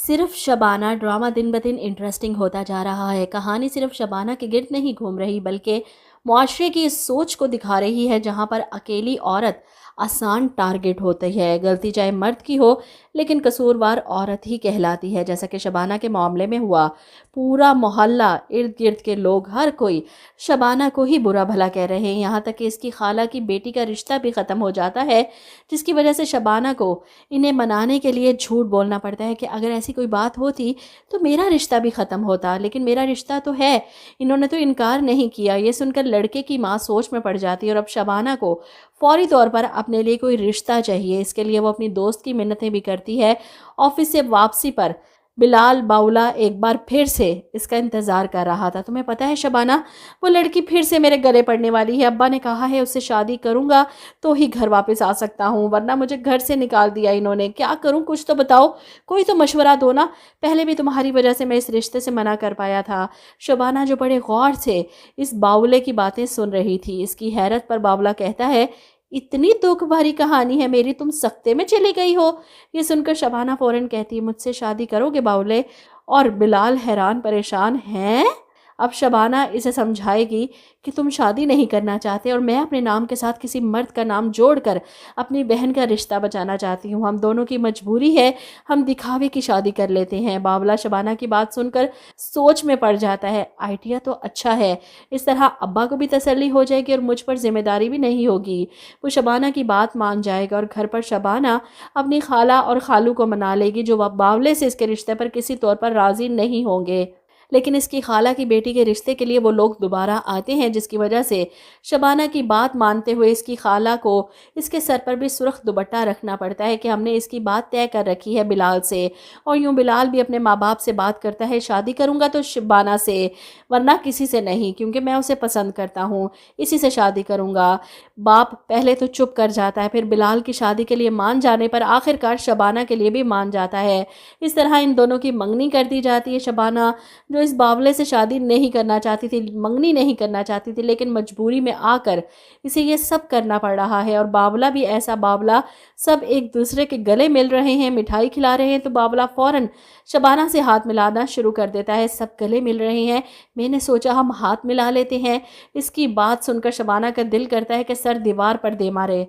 صرف شبانہ ڈرامہ دن بدن انٹرسٹنگ ہوتا جا رہا ہے۔ کہانی صرف شبانہ کے گرد نہیں گھوم رہی بلکہ معاشرے کی اس سوچ کو دکھا رہی ہے جہاں پر اکیلی عورت آسان ٹارگٹ ہوتی ہے۔ غلطی چاہے مرد کی ہو لیکن قصوروار عورت ہی کہلاتی ہے، جیسا کہ شبانہ کے معاملے میں ہوا۔ پورا محلہ، ارد گرد کے لوگ، ہر کوئی شبانہ کو ہی برا بھلا کہہ رہے ہیں، یہاں تک کہ اس کی خالہ کی بیٹی کا رشتہ بھی ختم ہو جاتا ہے، جس کی وجہ سے شبانہ کو انہیں منانے کے لیے جھوٹ بولنا پڑتا ہے کہ اگر ایسی کوئی بات ہوتی تو میرا رشتہ بھی ختم ہوتا، لیکن میرا رشتہ تو ہے، انہوں نے تو انکار نہیں کیا۔ یہ سن کر لڑکے کی ماں سوچ میں پڑ جاتی ہے اور اب شبانہ کو فوری طور پر اپنے لیے کوئی رشتہ چاہیے۔ اس کے لیے وہ اپنی دوست کی منتیں بھی کرتی ہے۔ آفس سے واپسی پر بلال باولا ایک بار پھر سے اس کا انتظار کر رہا تھا۔ تمہیں پتہ ہے شبانہ، وہ لڑکی پھر سے میرے گلے پڑنے والی ہے، ابا نے کہا ہے اس سے شادی کروں گا تو ہی گھر واپس آ سکتا ہوں، ورنہ مجھے گھر سے نکال دیا انہوں نے، کیا کروں، کچھ تو بتاؤ، کوئی تو مشورہ دو نا، پہلے بھی تمہاری وجہ سے میں اس رشتے سے منع کر پایا تھا۔ شبانہ جو بڑے غور سے اس باولے کی باتیں سن رہی تھی، اس کی حیرت پر باولا کہتا ہے، اتنی دکھ بھری کہانی ہے میری، تم سکتے میں چلی گئی ہو؟ یہ سن کر شبانہ فوراً کہتی ہے، مجھ سے شادی کرو گے باولے؟ اور بلال حیران پریشان ہیں۔ اب شبانہ اسے سمجھائے گی کہ تم شادی نہیں کرنا چاہتے اور میں اپنے نام کے ساتھ کسی مرد کا نام جوڑ کر اپنی بہن کا رشتہ بچانا چاہتی ہوں، ہم دونوں کی مجبوری ہے، ہم دکھاوے کی شادی کر لیتے ہیں۔ باولا شبانہ کی بات سن کر سوچ میں پڑ جاتا ہے، آئیڈیا تو اچھا ہے، اس طرح ابا کو بھی تسلی ہو جائے گی اور مجھ پر ذمہ داری بھی نہیں ہوگی۔ وہ شبانہ کی بات مان جائے گا اور گھر پر شبانہ اپنی خالہ اور خالو کو منا لے گی، جو باولے سے اس کے رشتے پر کسی طور پر راضی نہیں ہوں گے، لیکن اس کی خالہ کی بیٹی کے رشتے کے لیے وہ لوگ دوبارہ آتے ہیں، جس کی وجہ سے شبانہ کی بات مانتے ہوئے اس کی خالہ کو اس کے سر پر بھی سرخ دوپٹہ رکھنا پڑتا ہے کہ ہم نے اس کی بات طے کر رکھی ہے بلال سے، اور یوں بلال بھی اپنے ماں باپ سے بات کرتا ہے، شادی کروں گا تو شبانہ سے، ورنہ کسی سے نہیں، کیونکہ میں اسے پسند کرتا ہوں، اسی سے شادی کروں گا۔ باپ پہلے تو چپ کر جاتا ہے، پھر بلال کی شادی کے لیے مان جانے پر آخرکار شبانہ کے لیے بھی مان جاتا ہے۔ اس طرح ان دونوں کی منگنی کر دی جاتی ہے۔ شبانہ جو اس باولے سے شادی نہیں کرنا چاہتی تھی، منگنی نہیں کرنا چاہتی تھی، لیکن مجبوری میں آ کر اسے یہ سب کرنا پڑ رہا ہے، اور باولا بھی ایسا باولا، سب ایک دوسرے کے گلے مل رہے ہیں، مٹھائی کھلا رہے ہیں، تو باولا فوراً شبانہ سے ہاتھ ملانا شروع کر دیتا ہے، سب گلے مل رہے ہیں، میں نے سوچا ہم ہاتھ ملا لیتے ہیں۔ اس کی بات سن کر شبانہ کا دل کرتا ہے کہ سر دیوار پر دے مارے۔